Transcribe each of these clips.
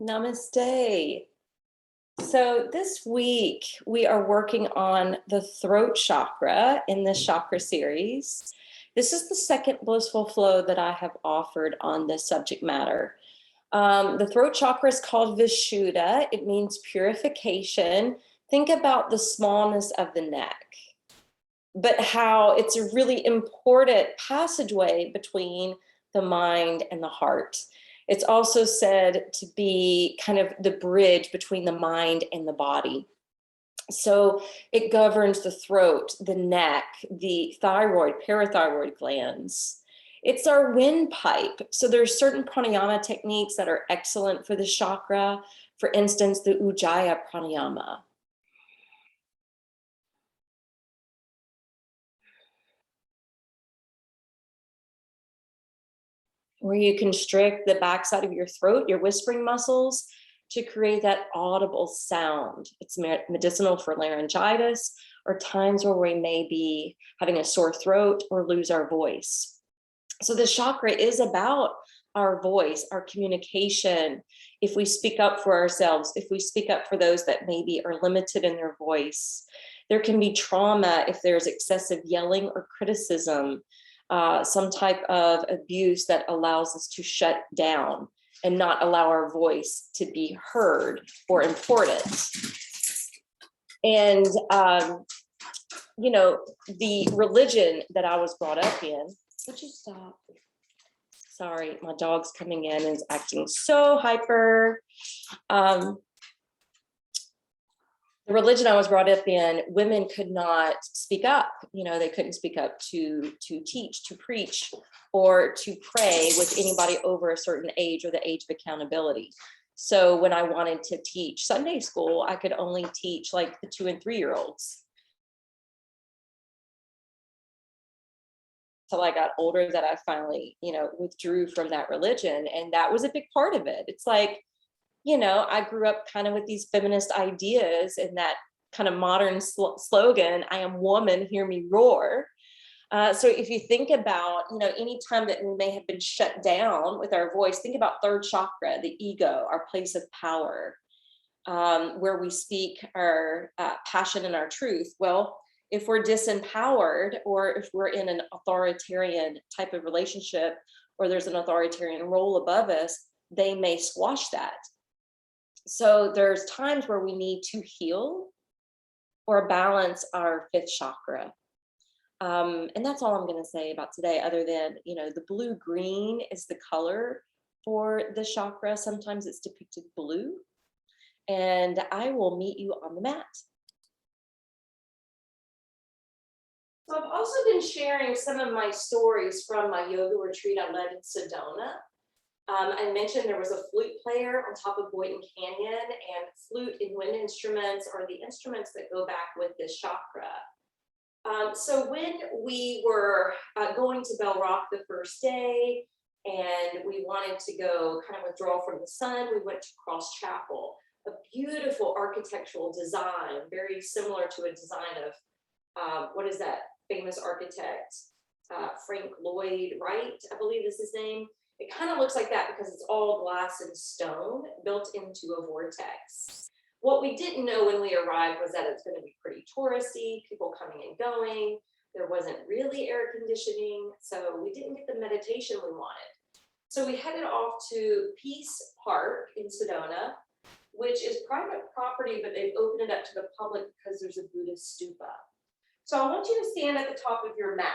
Namaste. So this week we are working on the throat chakra in this chakra series. This is the second blissful flow that I have offered on this subject matter. The throat chakra is called Vishuddha. It means purification. Think about the smallness of the neck, but how it's a really important passageway between the mind and the heart. It's also said to be kind of the bridge between the mind and the body. So it governs the throat, the neck, the thyroid, parathyroid glands. It's our windpipe. So there's certain pranayama techniques that are excellent for the chakra. For instance, the Ujjayi pranayama. Where you constrict the backside of your throat, your whispering muscles, to create that audible sound. It's medicinal for laryngitis or times where we may be having a sore throat or lose our voice. So the chakra is about our voice, our communication. If we speak up for ourselves, if we speak up for those that maybe are limited in their voice, there can be trauma if there's excessive yelling or criticism, some type of abuse that allows us to shut down and not allow our voice to be heard or important. And, the religion that I was brought up in, would you stop? Sorry, my dog's coming in and is acting so hyper. The religion I was brought up in, women could not speak up. They couldn't speak up to teach, to preach, or to pray with anybody over a certain age or the age of accountability. So when I wanted to teach Sunday school, I could only teach like the 2 and 3-year-olds. Till I got older that I finally, withdrew from that religion. And that was a big part of it. It's like, I grew up kind of with these feminist ideas and that kind of modern slogan, I am woman, hear me roar. So if you think about, any time that we may have been shut down with our voice, think about third chakra, the ego, our place of power, where we speak our passion and our truth. Well, if we're disempowered or if we're in an authoritarian type of relationship or there's an authoritarian role above us, they may squash that. So there's times where we need to heal or balance our fifth chakra. And that's all I'm going to say about today, other than, the blue-green is the color for the chakra. Sometimes it's depicted blue. And I will meet you on the mat. So I've also been sharing some of my stories from my yoga retreat I led in Sedona. I mentioned there was a flute player on top of Boynton Canyon, and flute and wind instruments are the instruments that go back with this chakra. So when we were going to Bell Rock the first day, and we wanted to go kind of withdraw from the sun, we went to Cross Chapel, a beautiful architectural design, very similar to a design of, what is that famous architect, Frank Lloyd Wright, I believe is his name. It kind of looks like that because it's all glass and stone built into a vortex. What we didn't know when we arrived was that it's going to be pretty touristy, people coming and going. There wasn't really air conditioning, so we didn't get the meditation we wanted. So we headed off to Peace Park in Sedona, which is private property, but they've opened it up to the public because there's a Buddhist stupa. So I want you to stand at the top of your mat.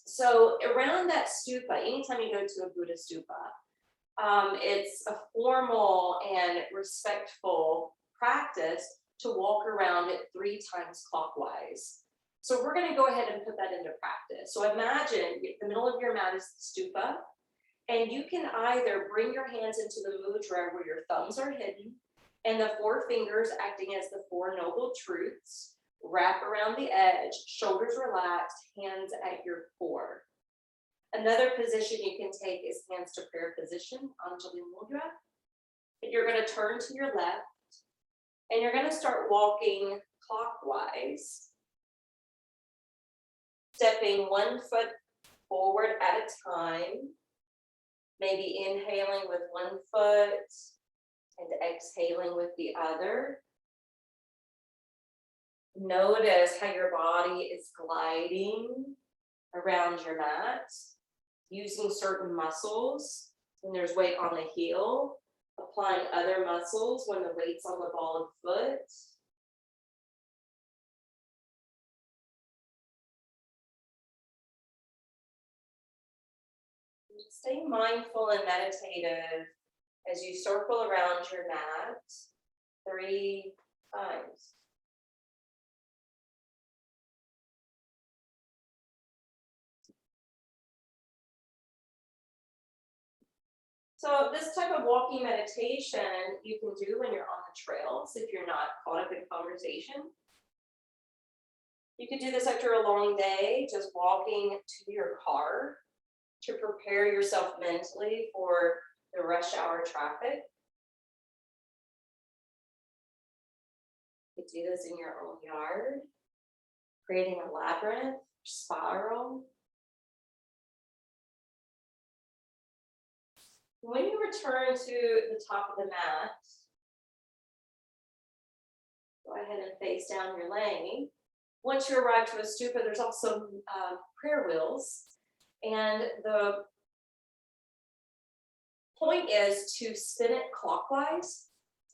So around that stupa, anytime you go to a Buddhist stupa, it's a formal and respectful practice to walk around it 3 times clockwise. So we're going to go ahead and put that into practice. So imagine the middle of your mat is the stupa, and you can either bring your hands into the mudra where your thumbs are hidden and the 4 fingers acting as the 4 noble truths. Wrap around the edge, shoulders relaxed, hands at your core. Another position you can take is hands to prayer position, Anjali Mudra. And you're going to turn to your left, and you're going to start walking clockwise, stepping 1 foot forward at a time, maybe inhaling with 1 foot And exhaling with the other. Notice how your body is gliding around your mat, using certain muscles when there's weight on the heel, applying other muscles when the weight's on the ball of foot. Stay mindful and meditative as you circle around your mat 3 times. So this type of walking meditation you can do when you're on the trails if you're not caught up in conversation. You could do this after a long day, just walking to your car to prepare yourself mentally for the rush hour traffic. You could do this in your own yard, creating a labyrinth, spiral. When you return to the top of the mat, go ahead and face down your laying. Once you arrive to a stupa, there's also prayer wheels. And the point is to spin it clockwise.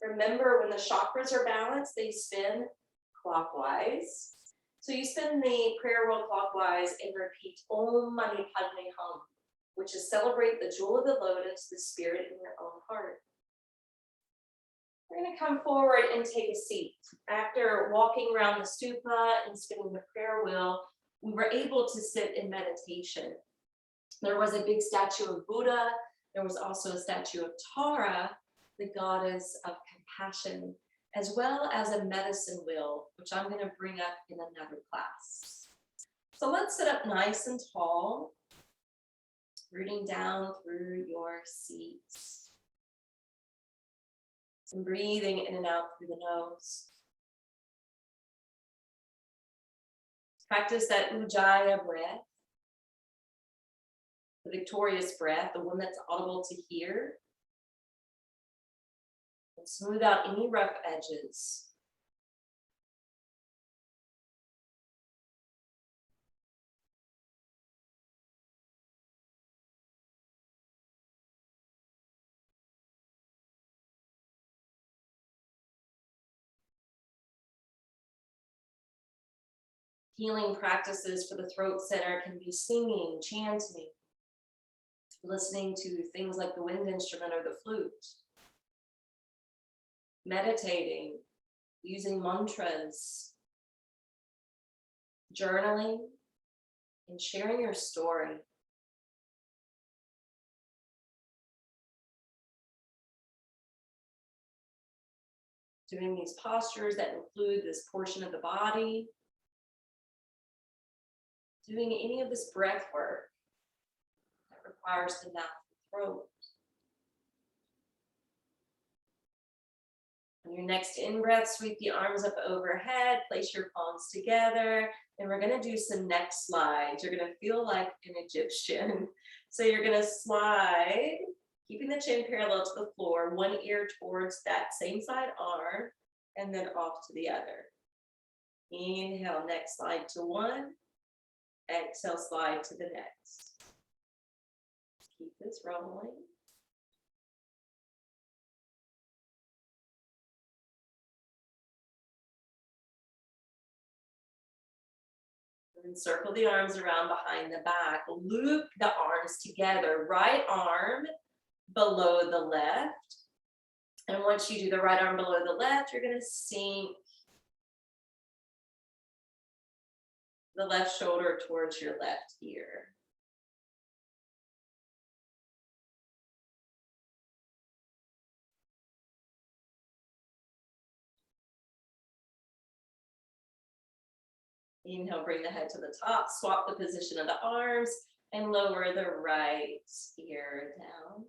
Remember, when the chakras are balanced, they spin clockwise. So you spin the prayer wheel clockwise and repeat Om Mani Padme Hum, which is celebrate the jewel of the lotus, the spirit in your own heart. We're going to come forward and take a seat. After walking around the stupa and spinning the prayer wheel, we were able to sit in meditation. There was a big statue of Buddha. There was also a statue of Tara, the goddess of compassion, as well as a medicine wheel, which I'm going to bring up in another class. So let's sit up nice and tall, rooting down through your seats. And breathing in and out through the nose. Practice that Ujjayi breath, the victorious breath, the one that's audible to hear. And smooth out any rough edges. Healing practices for the throat center can be singing, chanting, listening to things like the wind instrument or the flute, meditating, using mantras, journaling, and sharing your story. Doing these postures that include this portion of the body. Doing any of this breath work that requires the mouth and throat. On your next in-breath, sweep the arms up overhead, place your palms together, and we're going to do some neck slides. You're going to feel like an Egyptian. So you're going to slide, keeping the chin parallel to the floor, one ear towards that same side arm, and then off to the other. Inhale, neck slide to one. Exhale, slide to the next. Keep this rolling. And circle the arms around behind the back. Loop the arms together. Right arm below the left. And once you do the right arm below the left, you're going to sink the left shoulder towards your left ear. Inhale, bring the head to the top, swap the position of the arms, and lower the right ear down.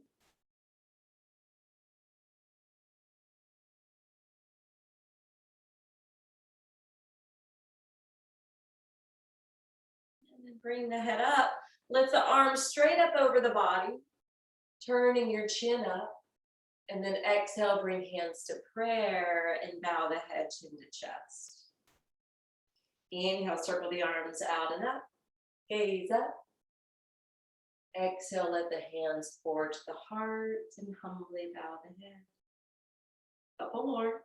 And then bring the head up. Lift the arms straight up over the body, turning your chin up. And then exhale, bring hands to prayer and bow the head, chin to chest. Inhale, circle the arms out and up, gaze up. Exhale, let the hands forward to the heart and humbly bow the head. Couple more.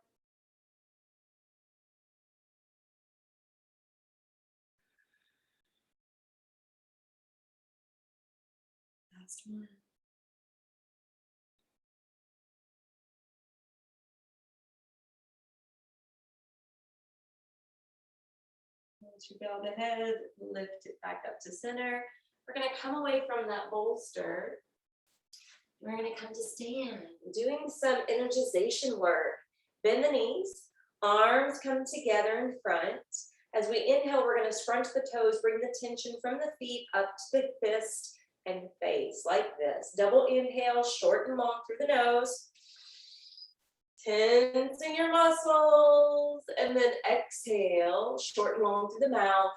Last one. As you bow the head, lift it back up to center. We're going to come away from that bolster. We're going to come to stand, doing some energization work. Bend the knees, arms come together in front. As we inhale, we're going to scrunch the toes, bring the tension from the feet up to the fist and face like this. Double inhale, short and long through the nose. Tensing your muscles, and then exhale, short and long through the mouth.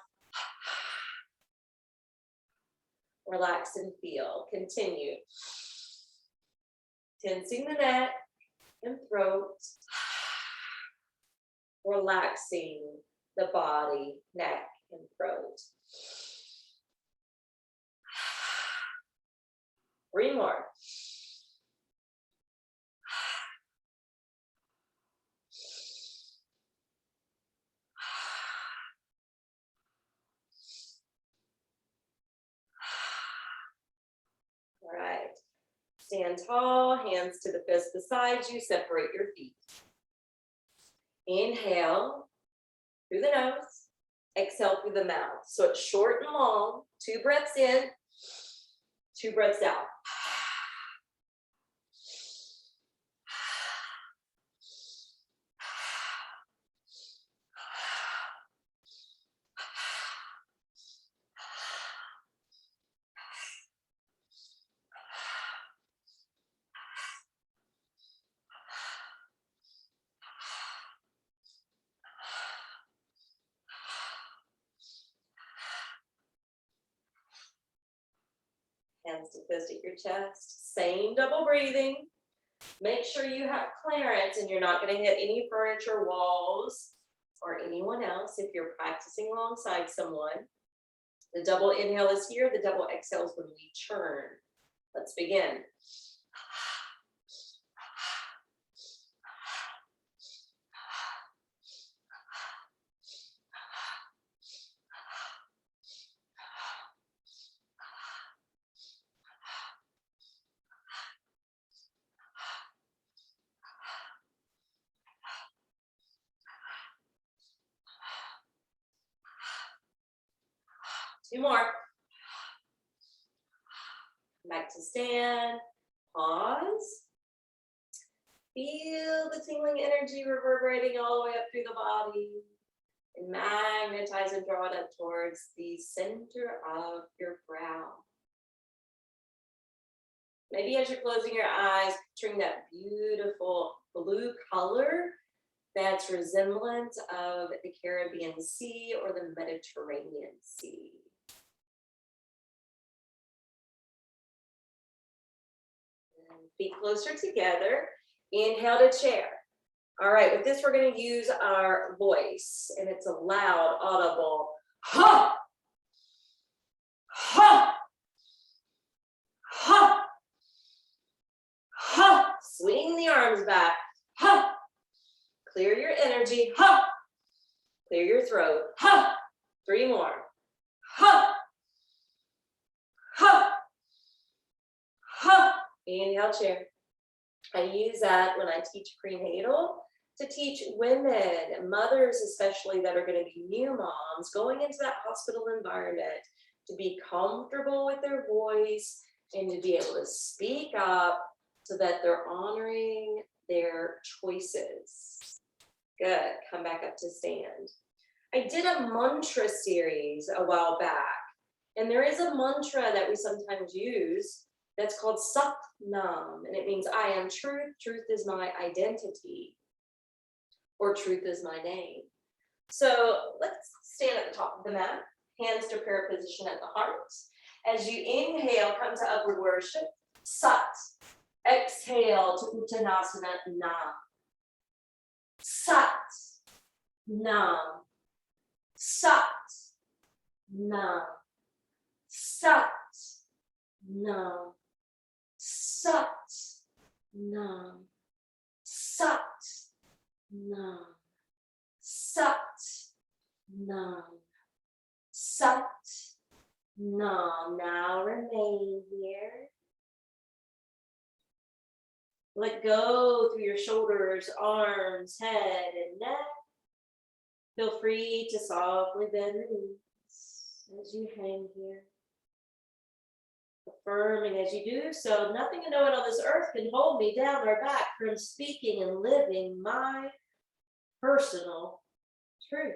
Relax and feel. Continue. Tensing the neck and throat. Relaxing the body, neck, and throat. 3 more. All right. Stand tall, hands to the fist beside you, separate your feet. Inhale through the nose, exhale through the mouth. So it's short and long, 2 breaths in, 2 breaths out. Hands to fist at your chest. Same double breathing. Make sure you have clearance and you're not going to hit any furniture, walls, or anyone else if you're practicing alongside someone. The double inhale is here. The double exhale is when we turn. Let's begin. Two more. Back to stand. Pause. Feel the tingling energy reverberating all the way up through the body. And magnetize and draw it up towards the center of your brow. Maybe as you're closing your eyes, picturing that beautiful blue color that's resemblant of the Caribbean Sea or the Mediterranean Sea. Feet closer together. Inhale to chair. All right, with this, we're going to use our voice, and it's a loud, audible ha, ha, ha, ha. Swing the arms back. Ha. Clear your energy. Ha. Clear your throat. Ha. 3 more. Ha. Ha. Ha. Inhale, chair. I use that when I teach prenatal to teach women, mothers especially, that are going to be new moms going into that hospital environment to be comfortable with their voice and to be able to speak up so that they're honoring their choices. Good. Come back up to stand. I did a mantra series a while back, and there is a mantra that we sometimes use that's called Satnam, and it means I am truth, truth is my identity, or truth is my name. So let's stand at the top of the mat, hands to prayer position at the heart. As you inhale, come to upward worship, Sat. Exhale to Uttanasana, Nam. Sat, Nam. Sat, Nam. Sat, Nam. Sat, Nam. Sat, Nam. Sat, Nam. Sat, Nam. Now remain here. Let go through your shoulders, arms, head, and neck. Feel free to softly bend the knees as you hang here. Affirming as you do so, nothing and no one on this earth can hold me down or back from speaking and living my personal truth.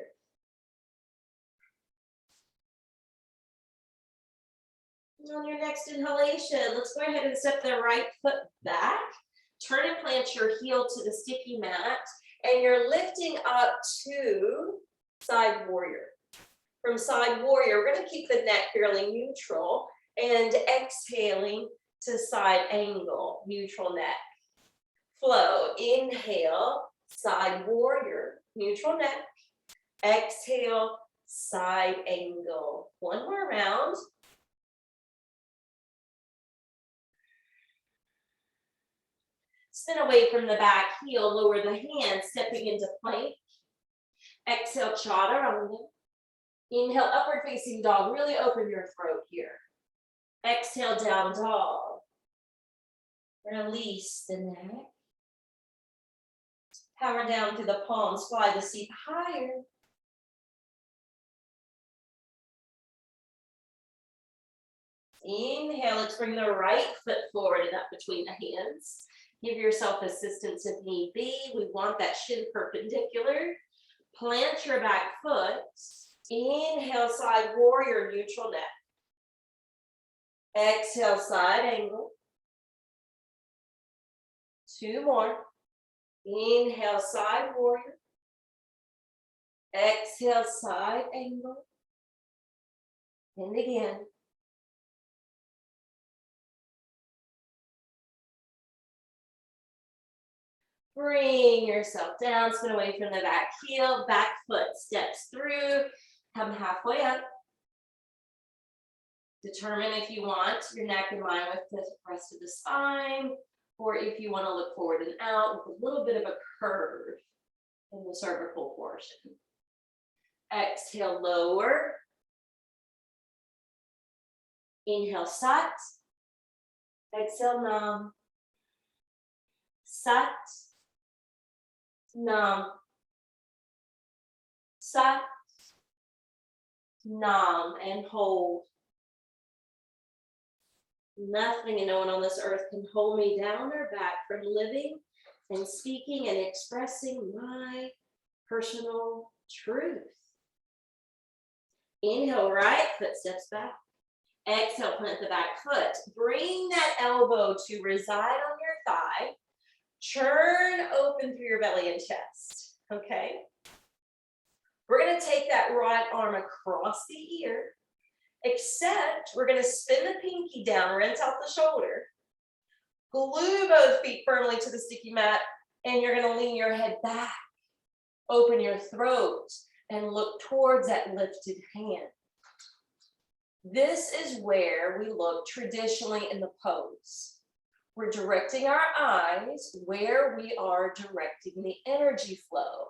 On your next inhalation, let's go ahead and step the right foot back. Turn and plant your heel to the sticky mat, and you're lifting up to side warrior. From side warrior, we're going to keep the neck fairly neutral and exhaling to side angle, neutral neck. Flow, inhale, side warrior, neutral neck. Exhale, side angle. One more round. Spin away from the back heel, lower the hands, stepping into plank. Exhale, chaturanga. Inhale, upward facing dog. Really open your throat here. Exhale, down dog. Release the neck. Power down through the palms, fly the seat higher. Inhale, let's bring the right foot forward and up between the hands. Give yourself assistance if need be. We want that shin perpendicular. Plant your back foot. Inhale, side warrior, neutral neck. Exhale, side angle. Two more. Inhale, side warrior. Exhale, side angle. And again. Bring yourself down, spin away from the back heel, back foot steps through, come halfway up. Determine if you want your neck in line with the rest of the spine, or if you want to look forward and out with a little bit of a curve in the cervical portion. Exhale, lower. Inhale, sat. Exhale, nam. Sat. Nam. Sat. Nam. And hold. Nothing and no one on this earth can hold me down or back from living and speaking and expressing my personal truth. Inhale, right foot steps back. Exhale, plant the back foot. Bring that elbow to reside on your thigh. Churn open through your belly and chest, okay? We're gonna take that right arm across the ear, except we're gonna spin the pinky down, rinse out the shoulder, glue both feet firmly to the sticky mat, and you're gonna lean your head back, open your throat, and look towards that lifted hand. This is where we look traditionally in the pose. We're directing our eyes where we are directing the energy flow.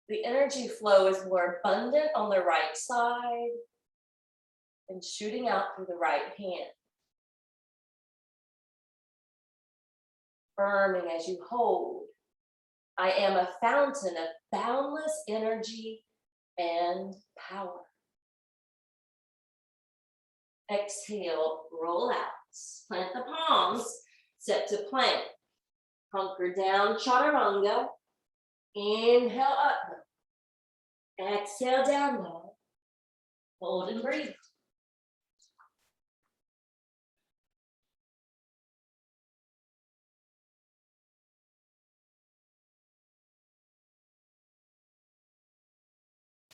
The energy flow is more abundant on the right side and shooting out through the right hand. Affirming as you hold, I am a fountain of boundless energy and power. Exhale, roll out. Plant the palms, step to plank. Hunker down, chaturanga. Inhale up. Exhale down dog. Hold and breathe.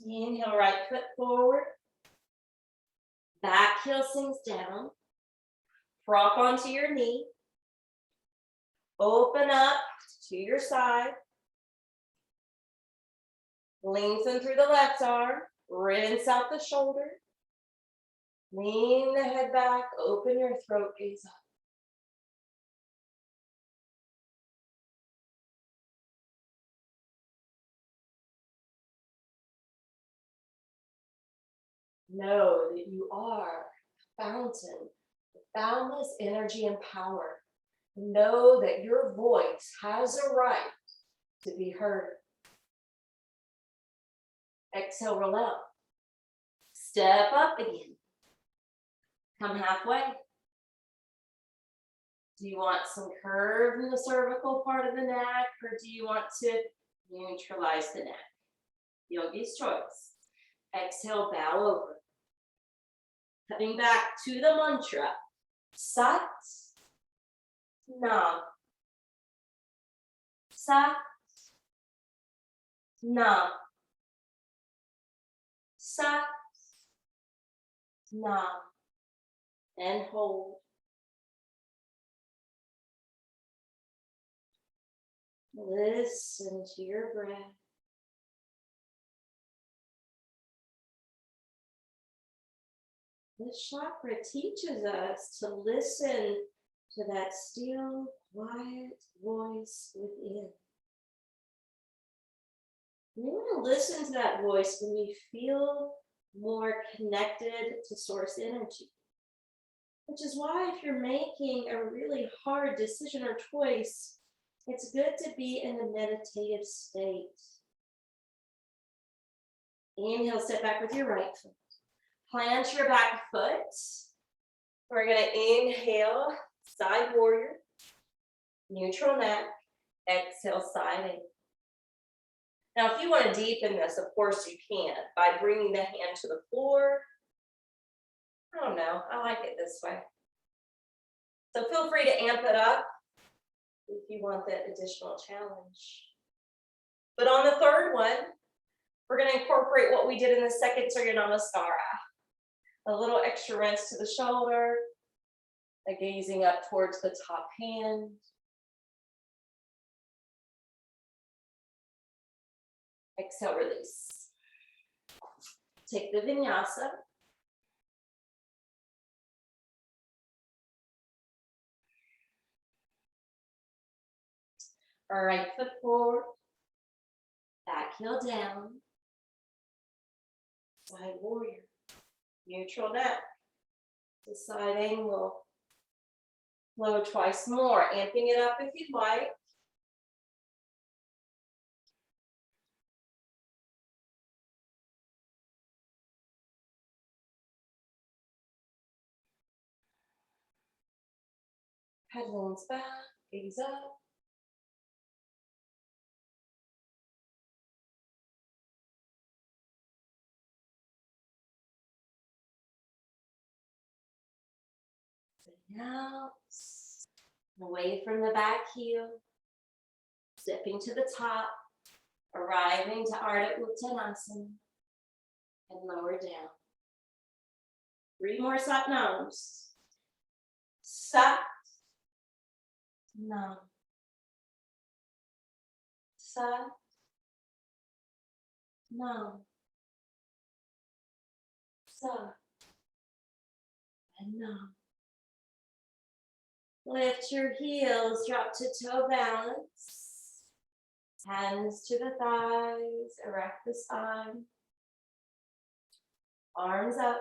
Inhale, right foot forward. Back heel sinks down. Prop onto your knee. Open up to your side. Lengthen through the left arm. Rinse out the shoulder. Lean the head back. Open your throat, gaze up. Know that you are a fountain of boundless energy and power. Know that your voice has a right to be heard. Exhale, roll out. Step up again. Come halfway. Do you want some curve in the cervical part of the neck, or do you want to neutralize the neck? Yogi's choice. Exhale, bow over. Coming back to the mantra. Sat, Nam. Sat, Nam. Sat, Nam. And hold. Listen to your breath. This chakra teaches us to listen to that still, quiet voice within. We want to listen to that voice when we feel more connected to source energy. Which is why if you're making a really hard decision or choice, it's good to be in a meditative state. Inhale, step back with your right foot. Plant your back foot. We're going to inhale, side warrior, neutral neck, exhale, side angle. Now, if you want to deepen this, of course you can by bringing the hand to the floor. I don't know, I like it this way. So feel free to amp it up if you want that additional challenge. But on the third one, we're going to incorporate what we did in the second Surya Namaskara. A little extra rinse to the shoulder, a gazing up towards the top hand. Exhale, release. Take the vinyasa. Right foot forward, back heel down, side warrior, neutral neck, to side angle, low twice more, amping it up if you'd like. Head leans back, gaze up. Out, away from the back heel, stepping to the top, arriving to Ardha Uttanasana, and lower down. 3 more Satnams. Sat, Nam. Sat, Nam. Sat, and Nam. Lift your heels, drop to toe balance. Hands to the thighs, erect the spine. Arms up,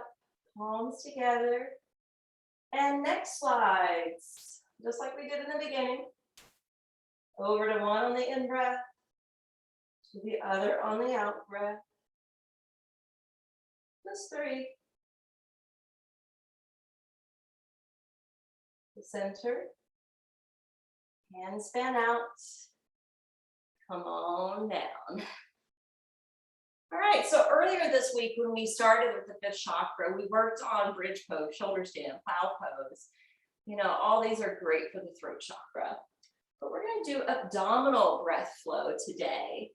palms together. And neck slides, just like we did in the beginning. Over to one on the in breath, to the other on the out breath. Just 3. The center, hands fan out, come on down. All right, so earlier this week when we started with the 5th chakra, we worked on bridge pose, shoulder stand, plow pose. You know, all these are great for the throat chakra. But we're going to do abdominal breath flow today.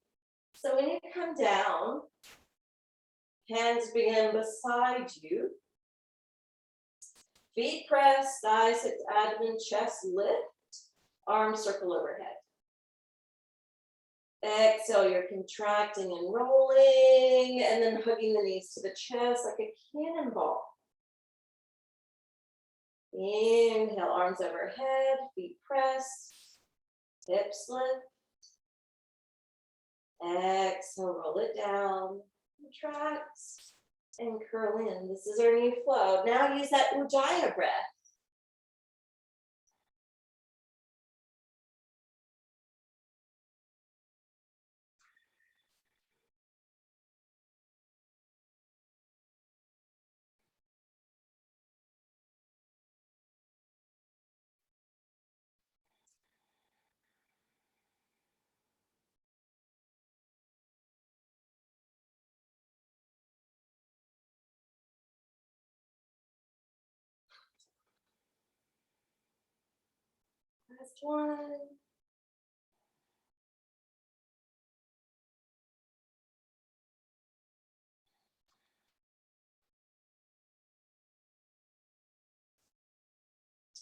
So when you come down, hands begin beside you. Feet press, thighs hip, abdomen, chest lift. Arms circle overhead. Exhale, you're contracting and rolling, and then hugging the knees to the chest like a cannonball. Inhale, arms overhead, feet pressed, hips lift. Exhale, roll it down, contract, and curl in. This is our new flow. Now use that Ujjayi breath. Last one.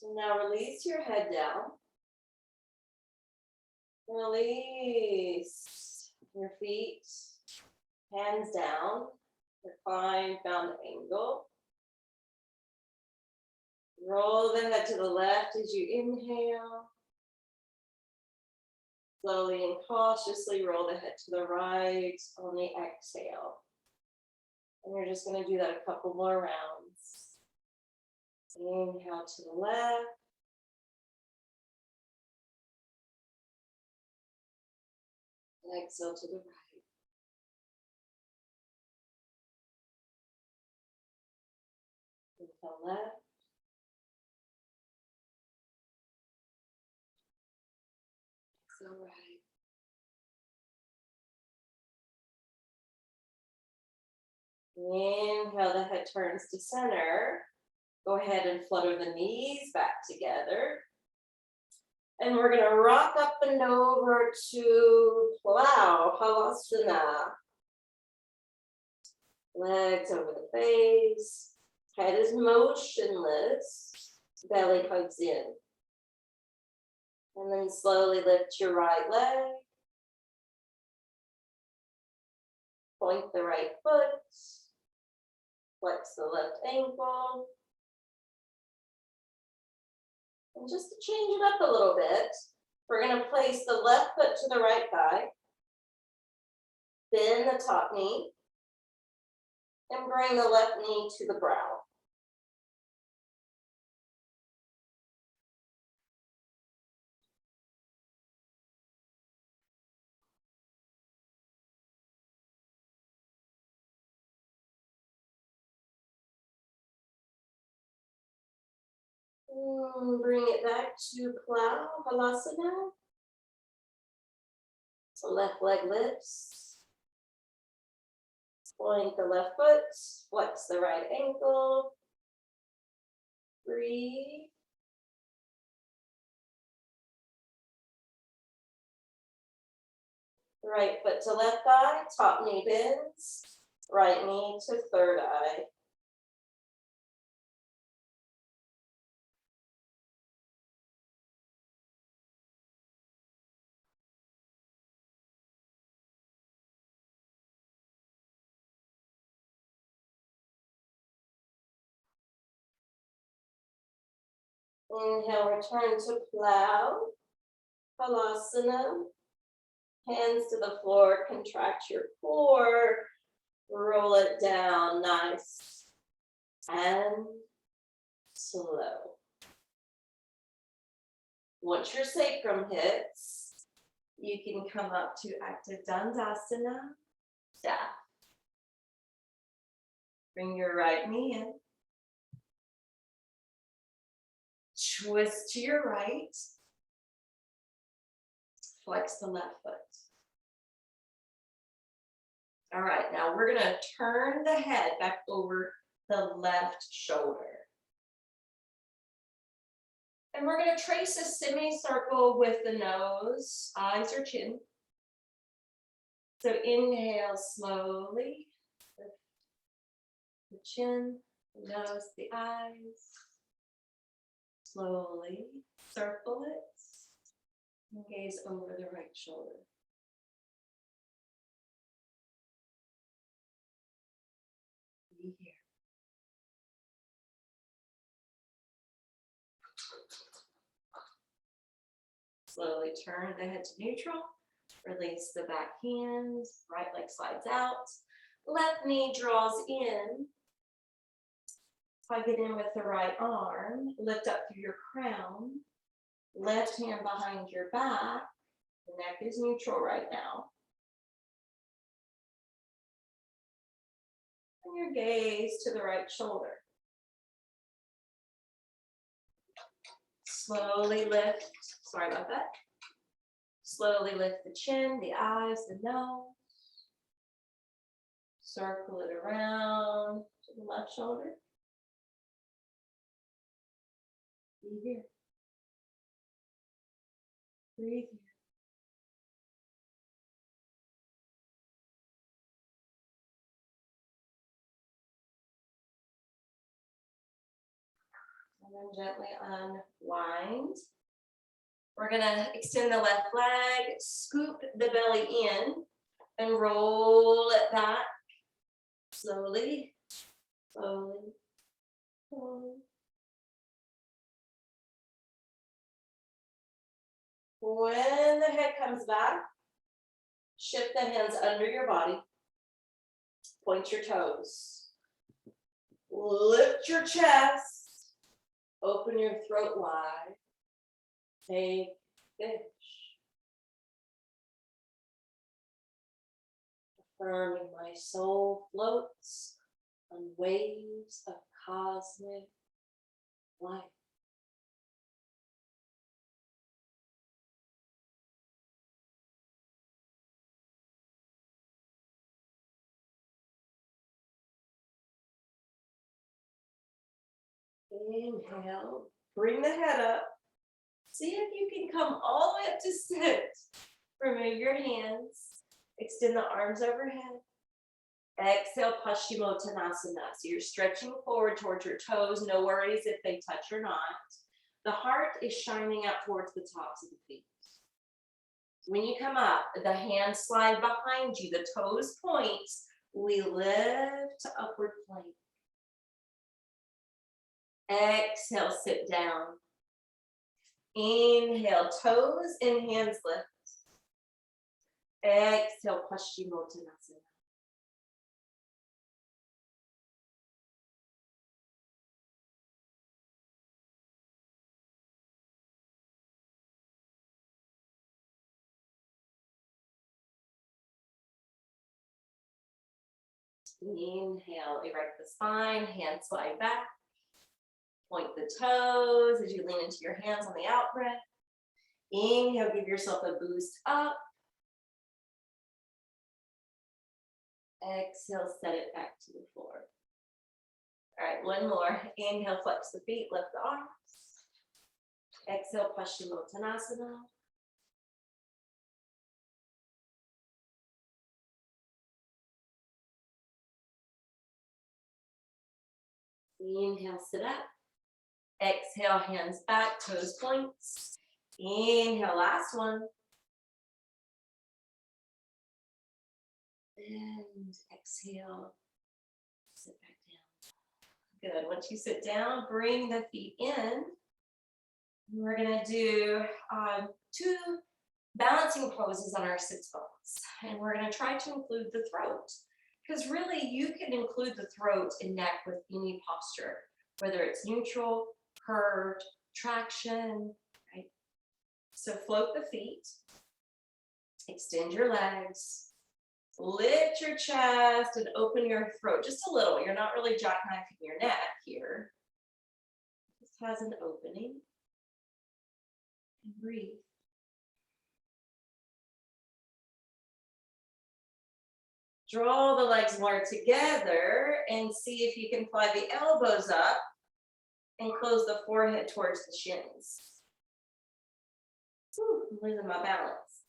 Now release your head down. Release your feet, hands down, recline, bound angle. Roll the head to the left as you inhale. Slowly and cautiously roll the head to the right on the exhale. And you're just going to do that a couple more rounds. Inhale to the left. Exhale to the right. Inhale left. Exhale right. Inhale, the head turns to center. Go ahead and flutter the knees back together. And we're going to rock up and over to plow, halasana. Legs over the face. Head is motionless. Belly hugs in. And then slowly lift your right leg. Point the right foot. Flex the left ankle. And just to change it up a little bit, we're going to place the left foot to the right thigh. Bend the top knee. And bring the left knee to the brow. Bring it back to plow, halasana. So left leg lifts. Point the left foot, flex the right ankle. Breathe. Right foot to left thigh, top knee bends. Right knee to third eye. Inhale, return to plow, halasana. Hands to the floor, contract your core, roll it down, nice and slow. Once your sacrum hits, you can come up to active Dandasana, staff. Bring your right knee in. Twist to your right. Flex the left foot. All right, now we're gonna turn the head back over the left shoulder. And we're gonna trace a semicircle with the nose, eyes or chin. So inhale slowly. The chin, the nose, the eyes. Slowly circle it. And gaze over the right shoulder. Be here. Slowly turn the head to neutral. Release the back hands. Right leg slides out. Left knee draws in. Plug it in with the right arm. Lift up through your crown. Left hand behind your back. The neck is neutral right now. And your gaze to the right shoulder. Slowly lift, sorry about that. Slowly lift the chin, the eyes, the nose. Circle it around to the left shoulder. Be here. Breathe here. And then gently unwind. We're gonna extend the left leg, scoop the belly in, and roll it back. Slowly, slowly, slowly. When the head comes back, shift the hands under your body. Point your toes. Lift your chest. Open your throat wide. Take fish. Affirming my soul floats on waves of cosmic light. Inhale, bring the head up. See if you can come all the way up to sit. Remove your hands. Extend the arms overhead. Exhale, Paschimottanasana. So you're stretching forward towards your toes. No worries if they touch or not. The heart is shining out towards the tops of the feet. When you come up, the hands slide behind you. The toes point. We lift to upward plank. Exhale, sit down. Inhale, toes and hands lift. Exhale, Paschimottanasana. Inhale, erect the spine, hands slide back. Point the toes as you lean into your hands on the out breath. Inhale, give yourself a boost up. Exhale, set it back to the floor. All right, one more. Inhale, flex the feet, lift the arms. Exhale, Paschimottanasana. Inhale, sit up. Exhale, hands back, toes points. Inhale, last one. And exhale, sit back down. Good. Once you sit down, bring the feet in. We're gonna do 2 balancing poses on our sits bones. And we're gonna try to include the throat. Because really, you can include the throat and neck with any posture, whether it's neutral, curved, traction, right? So float the feet, extend your legs, lift your chest and open your throat just a little. You're not really jackknifing your neck here. This has an opening. And breathe. Draw the legs more together and see if you can fly the elbows up and close the forehead towards the shins. Whew, I'm losing my balance.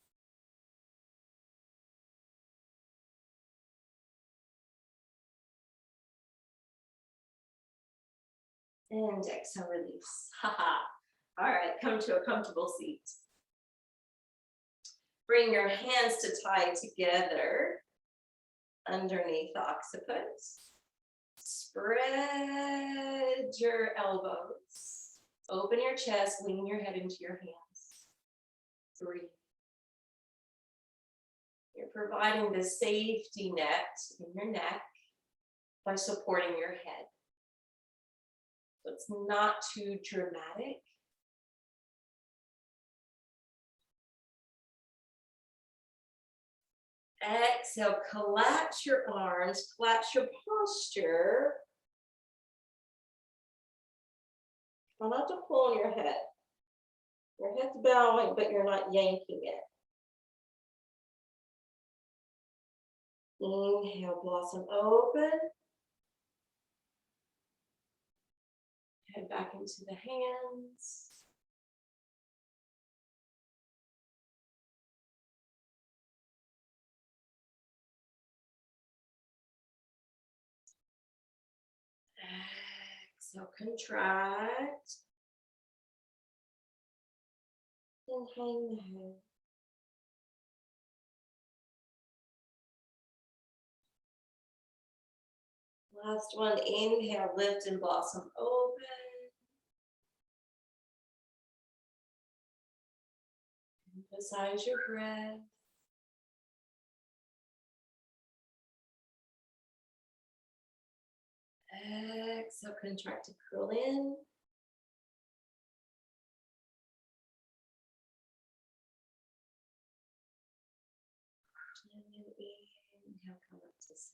And exhale, release. Haha. All right, come to a comfortable seat. Bring your hands to tie together underneath the occiput. Spread your elbows. Open your chest, lean your head into your hands. 3. You're providing the safety net in your neck by supporting your head. So it's not too dramatic. Exhale, collapse your arms, collapse your posture. Try not to pull on your head. Your head's bowing, but you're not yanking it. Inhale, blossom open. Head back into the hands. Exhale, contract. And hang the head. Last one, inhale, lift and blossom open. Emphasize your breath. Exhale, contract to curl in. And then inhale, come up to sit.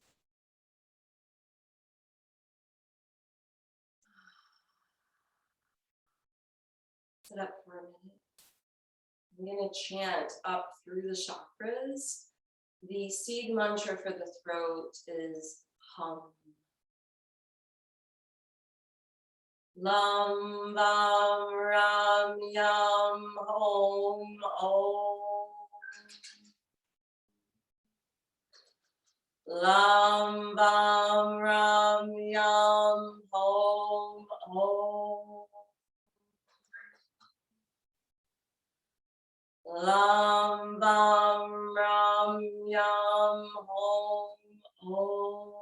Sit up for a minute. I'm going to chant up through the chakras. The seed mantra for the throat is hum. Lam vam ram yam hom om. Lam vam ram yam hom om. Lam vam ram yam hom om.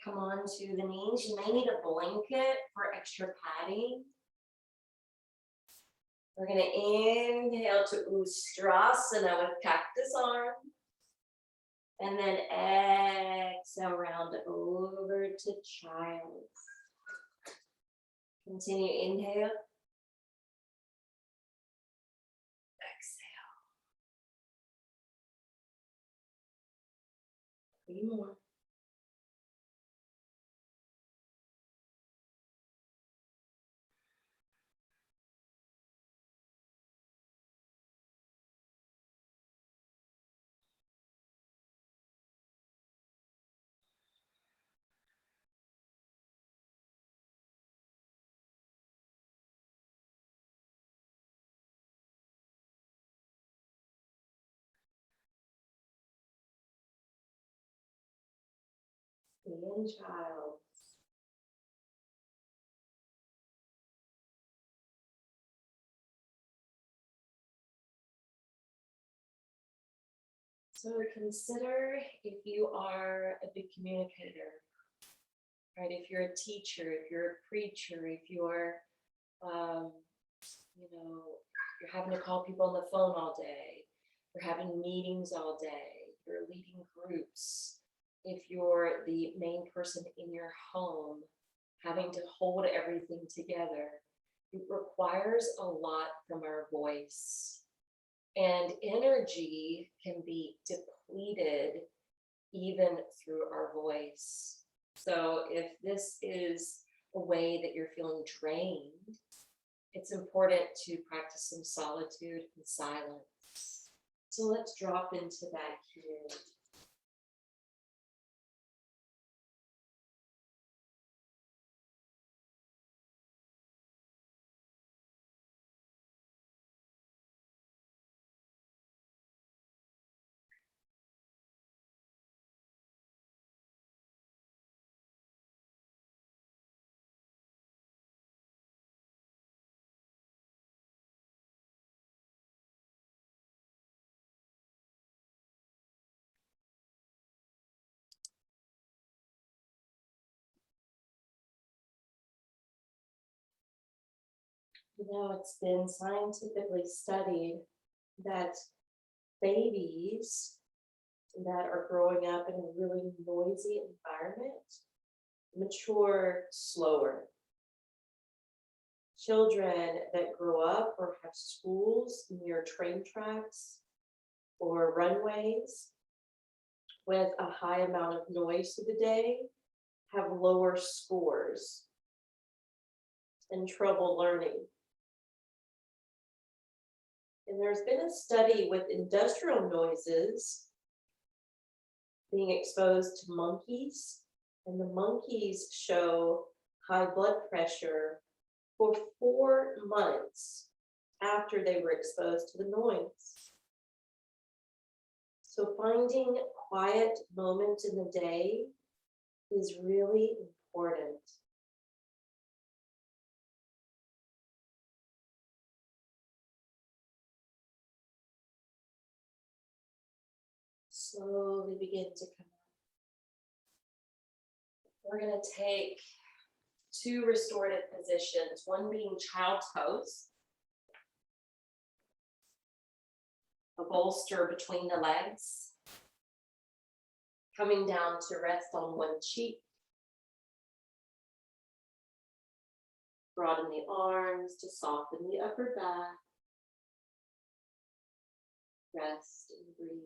Come on to the knees. You may need a blanket for extra padding. We're going to inhale to Ustrasana with cactus arm. And then exhale, round over to child's. Continue, inhale. Exhale. 3 more. In child. So consider if you are a big communicator, right? If you're a teacher, if you're a preacher, if you're, you're having to call people on the phone all day, you're having meetings all day, you're leading groups. If you're the main person in your home, having to hold everything together, it requires a lot from our voice. And energy can be depleted even through our voice. So if this is a way that you're feeling drained, it's important to practice some solitude and silence. So let's drop into that here. It's been scientifically studied that babies that are growing up in a really noisy environment mature slower. Children that grow up or have schools near train tracks or runways with a high amount of noise through the day have lower scores and trouble learning. And there's been a study with industrial noises being exposed to monkeys, and the monkeys show high blood pressure for 4 months after they were exposed to the noise. So finding quiet moments in the day is really important. Slowly begin to come up. We're going to take 2 restorative positions, one being child's pose, a bolster between the legs, coming down to rest on one cheek, broaden the arms to soften the upper back, rest and breathe.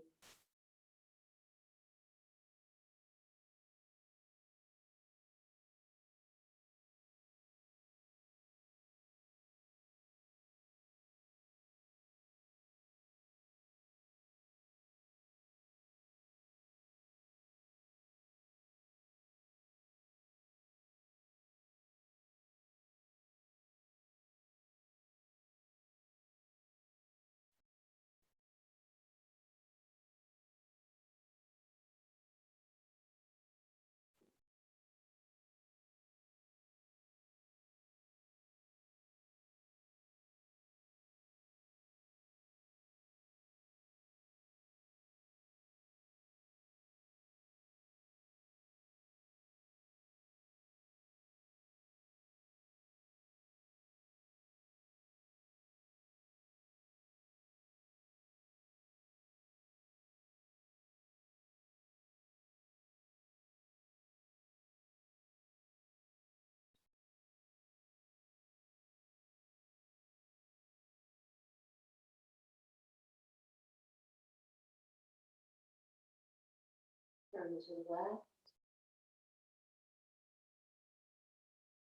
Turn to the left.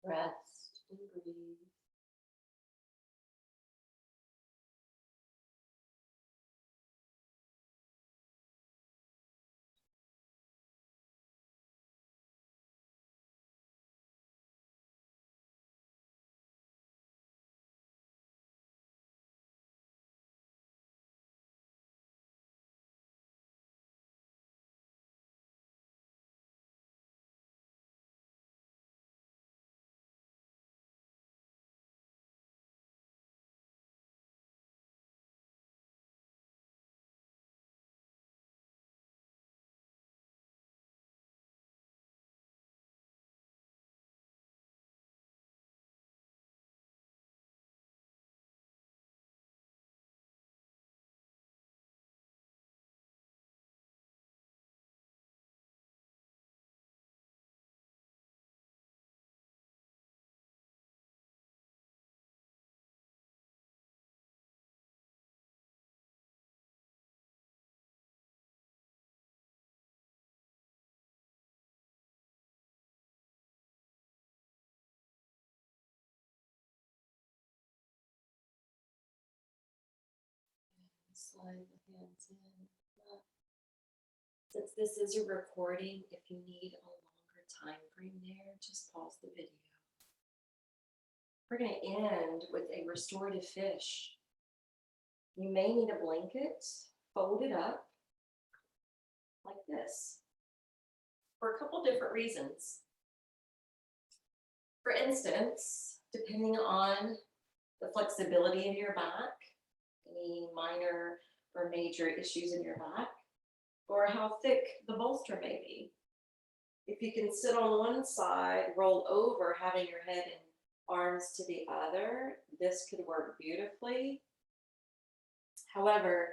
Rest and breathe. Slide the hands in. Since this is a recording, if you need a longer time frame there, just pause the video. We're going to end with a restorative fish. You may need a blanket, fold it up like this for a couple different reasons. For instance, depending on the flexibility of your back, any minor or major issues in your back, or how thick the bolster may be. If you can sit on one side, roll over, having your head in arms to the other, this could work beautifully. However,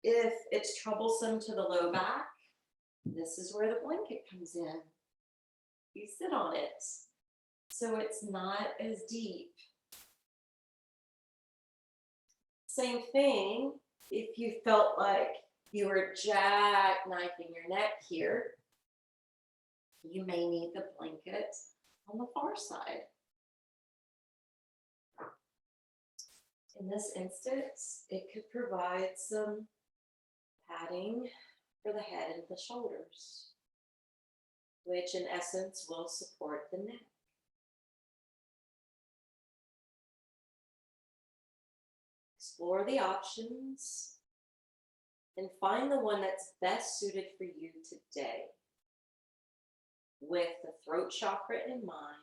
if it's troublesome to the low back, this is where the blanket comes in. You sit on it, so it's not as deep. Same thing if you felt like you were jackknifing your neck here, you may need the blanket on the far side. In this instance, it could provide some padding for the head and the shoulders, which in essence will support the neck. Explore the options and find the one that's best suited for you today, with the throat chakra in mind.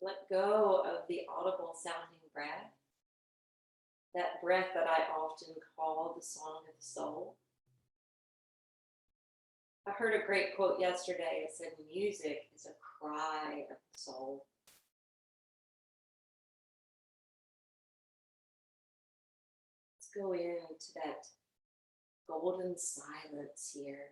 Let go of the audible sounding breath, that breath that I often call the song of the soul. I heard a great quote yesterday. It said, music is a cry of the soul. Let's go into that golden silence here.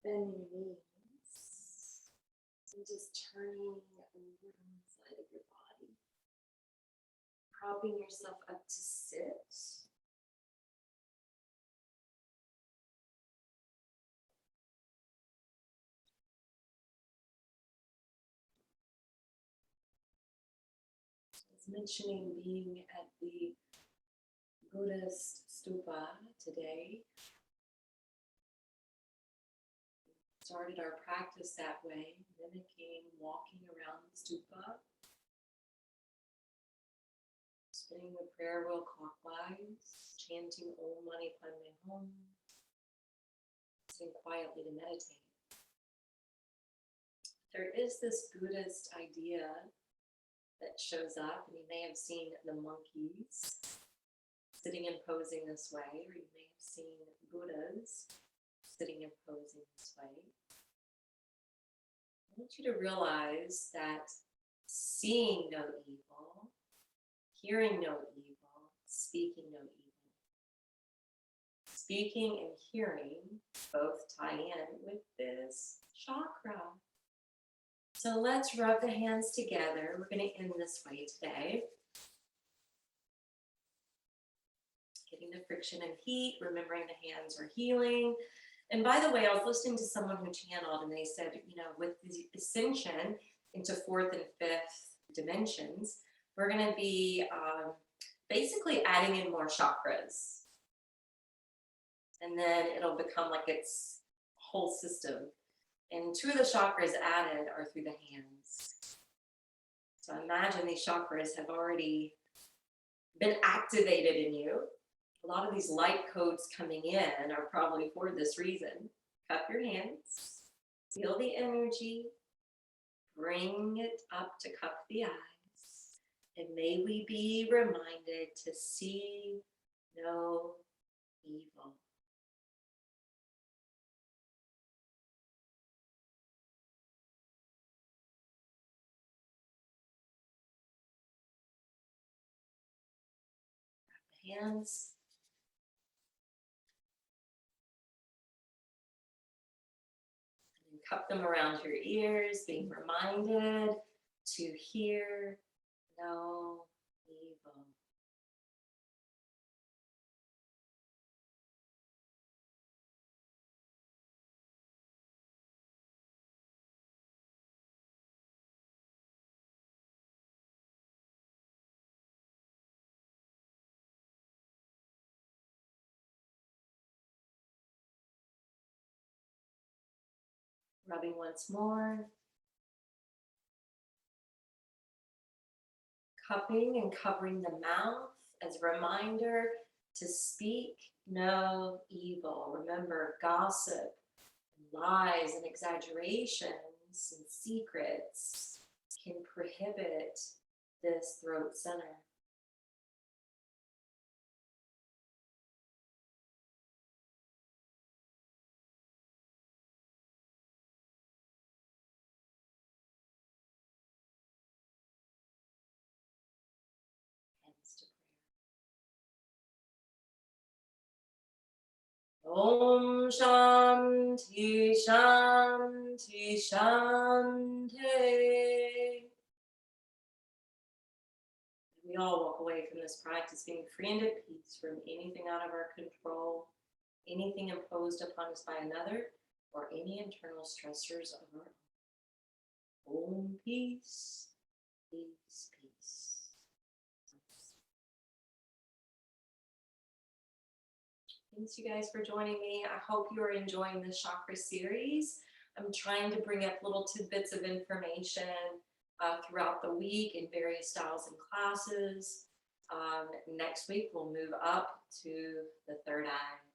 Bend your knees. And just turning over on the side of your body. Propping yourself up to sit. I was mentioning being at the Buddhist stupa today. Started our practice that way, mimicking walking around the stupa, spinning the prayer wheel clockwise, chanting Om Mani Padme Hum, sitting quietly to meditate. There is this Buddhist idea that shows up, and you may have seen the monkeys sitting and posing this way, or you may have seen Buddhas sitting and posing this way. I want you to realize that seeing no evil, hearing no evil, speaking no evil. Speaking and hearing both tie in with this chakra. So let's rub the hands together. We're going to end this way today. Getting the friction and heat, remembering the hands are healing. And by the way, I was listening to someone who channeled, and they said, with the ascension into fourth and fifth dimensions, we're going to be basically adding in more chakras. And then it'll become like its whole system. And 2 of the chakras added are through the hands. So imagine these chakras have already been activated in you. A lot of these light codes coming in are probably for this reason. Cup your hands, feel the energy, bring it up to cup the eyes, and may we be reminded to see no evil. Hands. And cup them around your ears, being reminded to hear no evil. Rubbing once more. Cupping and covering the mouth as a reminder to speak no evil. Remember, gossip, lies, and exaggerations and secrets can prohibit this throat center. Om Shanti Shanti Shanti. We all walk away from this practice being free and at peace from anything out of our control, anything imposed upon us by another, or any internal stressors of our own. Om peace, peace, peace. Thanks, you guys, for joining me. I hope you are enjoying this chakra series. I'm trying to bring up little tidbits of information throughout the week in various styles and classes. Next week, we'll move up to the third eye.